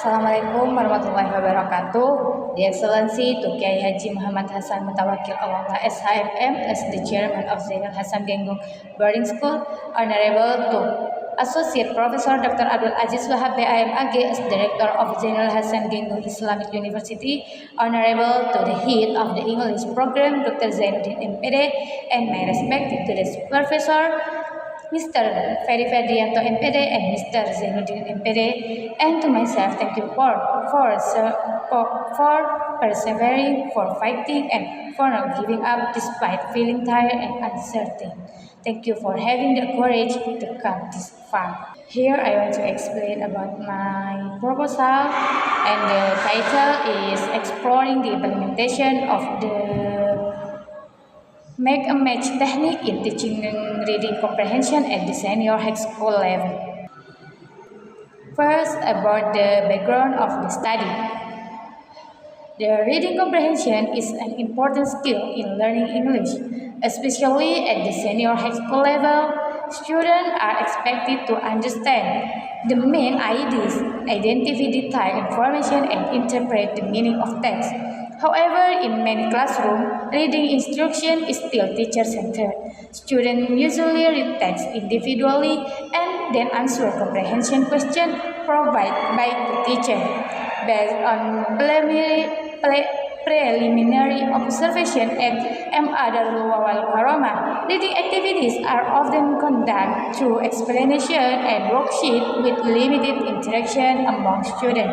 Assalamualaikum warahmatullahi wabarakatuh. The Excellency Kiai Haji Muhammad Hasan Mutawakil Allah SHMM as the Chairman of Zainal Hasan Genggung Boarding School, Honorable to Associate Professor Dr. Abdul Aziz Wahab BAMAG as Director of Zainal Hasan Genggung Islamic University, Honorable to the Head of the English Program Dr. Zainuddin MPD, and my respected to the Professor Mr. Ferry Ferdianto MPD and Mr. Zainuddin MPD, and to myself, thank you for persevering, for fighting, and for not giving up despite feeling tired and uncertain. Thank you for having the courage to come this far. Here I want to explain about my proposal, and the title is Exploring the Implementation of the Make a Match Technique in Teaching Reading Comprehension at the Senior High School level. First, about the background of the study. The reading comprehension is an important skill in learning English, especially at the senior high school level. Students are expected to understand the main ideas, identify detailed information, and interpret the meaning of text. However, in many classrooms, reading instruction is still teacher-centered. Students usually read text individually and then answer comprehension questions provided by the teacher. Based on preliminary observation at MA Darul Wawal Karomah, reading activities are often conducted through explanation and worksheet with limited interaction among students.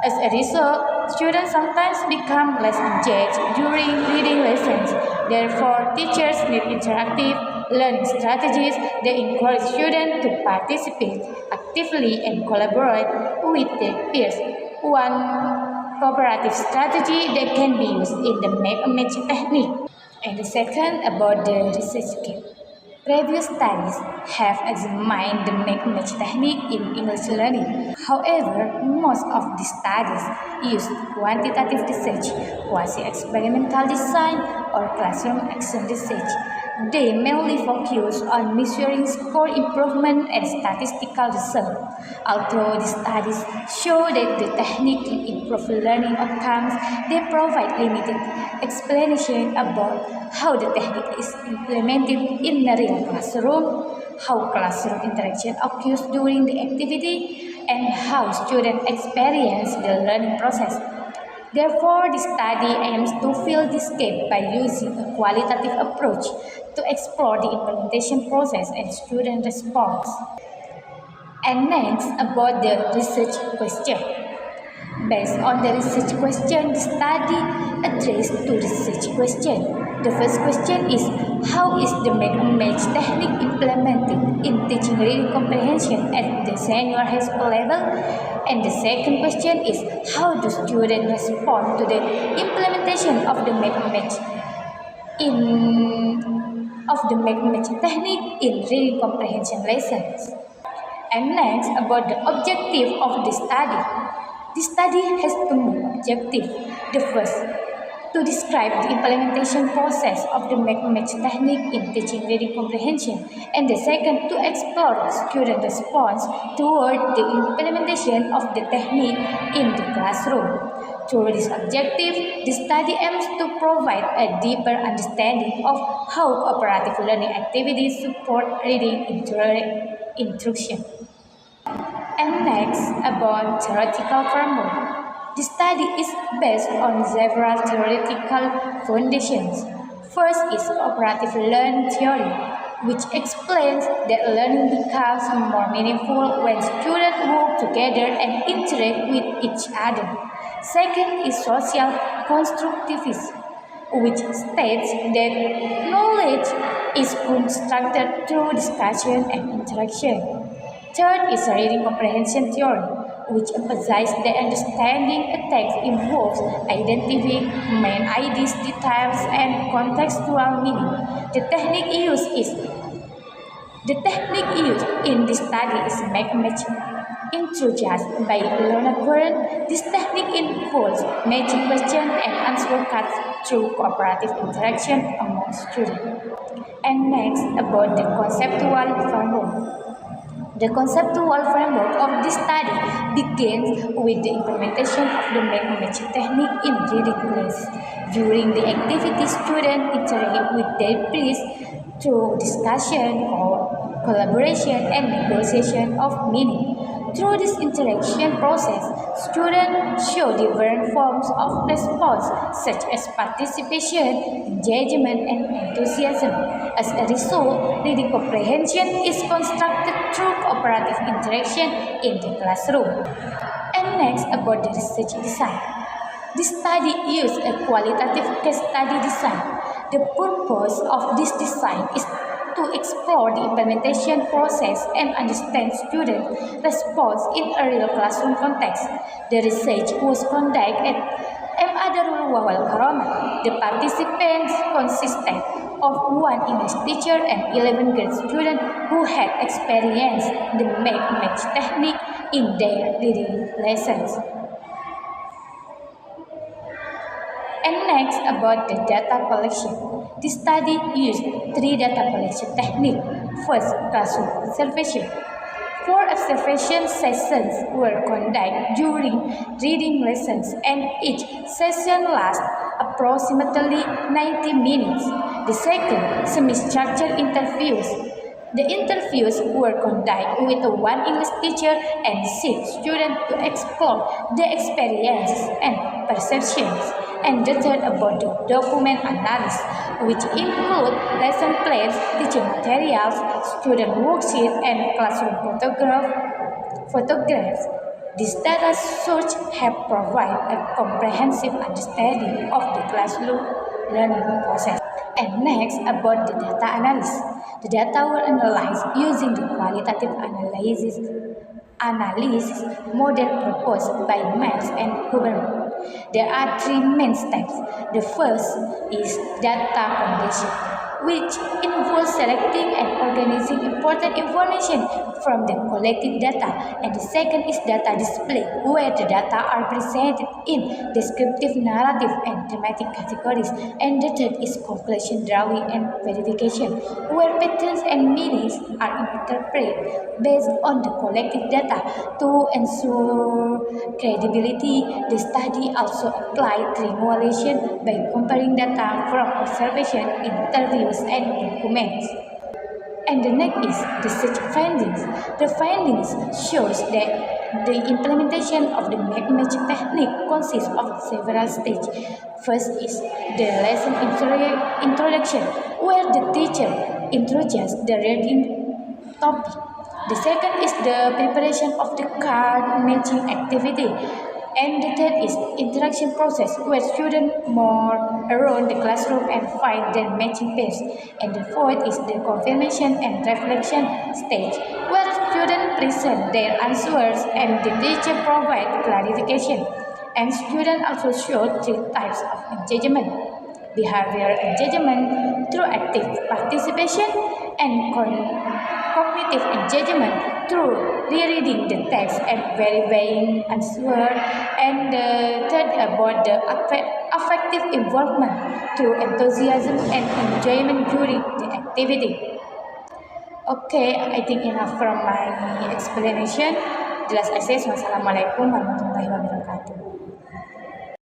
As a result, students sometimes become less engaged during reading lessons. Therefore, teachers need interactive learning strategies that encourage students to participate actively and collaborate with their peers. One cooperative strategy that can be used in the Make a Match technique. And the second, about the research gap. Previous studies have examined the Make a Match technique in English learning. However, most of the studies use quantitative research, quasi-experimental design, or classroom action research. They mainly focus on measuring score improvement and statistical results. Although the studies show that the technique can improve learning outcomes, they provide limited explanation about how the technique is implemented in the real classroom, how classroom interaction occurs during the activity, and how students experience the learning process. Therefore, the study aims to fill this gap by using a qualitative approach to explore the implementation process and student response. And next, about the research question. Based on the research question, the study addressed two research questions. The first question is, how is the Make a Match technique implemented in teaching reading comprehension at the senior high school level? And the second question is, how do students respond to the implementation of the Make a Match technique in reading comprehension lessons? And next, about the objective of the study. The study has two main objectives. The first, to describe the implementation process of the Make a Match technique in teaching reading comprehension, and the second, to explore student response toward the implementation of the technique in the classroom. Through this objective, the study aims to provide a deeper understanding of how cooperative learning activities support reading instruction. And next, about theoretical framework. The study is based on several theoretical foundations. First is cooperative learning theory, which explains that learning becomes more meaningful when students work together and interact with each other. Second is social constructivism, which states that knowledge is constructed through discussion and interaction. Third is reading comprehension theory, which emphasizes that understanding a text involves identifying main ideas, details, and contextual meaning. The technique used in this study is Make a Match. Introduced by Lorna Curran, this technique involves matching question and answer cards through cooperative interaction among students. And next, about the conceptual framework. The conceptual framework of this study begins with the implementation of the match technique in reading class. During the activity, students interact with their peers through discussion or collaboration and negotiation of meaning. Through this interaction process, students show different forms of response such as participation, engagement, and enthusiasm. As a result, reading comprehension is constructed through cooperative interaction in the classroom. And next, about the research design. This study used a qualitative case study design. The purpose of this design is to explore the implementation process and understand student response in a real classroom context. The research was conducted at MA Darul Wawal Karomah. The participants consisted of one English teacher and 11 grade students who had experienced the match technique in their reading lessons. And next, about the data collection. This study used 3 data collection techniques. First, classroom observation. 4 observation sessions were conducted during reading lessons, and each session lasts approximately 90 minutes. The second, semi-structured interviews. The interviews were conducted with one English teacher and 6 students to explore their experiences and perceptions. And the third, about the document analysis, which include lesson plans, teaching materials, student worksheets, and classroom photographs. This data source help provide a comprehensive understanding of the classroom learning process. And next, about the data analysis. The data were analyzed using the qualitative analysis model proposed by Max and Huberman. There are 3 main steps. The first is data foundation, which involves selecting and organizing important information from the collected data. And the second is data display, where the data are presented in descriptive, narrative, and thematic categories. And the third is conclusion drawing and verification, where patterns and meanings are interpreted based on the collected data. To ensure credibility, the study also applied triangulation by comparing data from observation, interviews, and documents. And the next is research findings. The findings shows that the implementation of the match technique consists of several stages. First is the lesson introduction, where the teacher introduces the reading topic. The second is the preparation of the card matching activity. And the third is interaction process, where students move around the classroom and find their matching pairs. And the fourth is the confirmation and reflection stage, where students present their answers and the teacher provides clarification. And students also show 3 types of engagement: behavioral engagement through active participation, and cognitive engagement through rereading the text and verifying answer. And the third, about the affective involvement through enthusiasm and enjoyment during the activity. Okay, I think enough from my explanation. Jelas akses. Wassalamualaikum warahmatullahi wabarakatuh.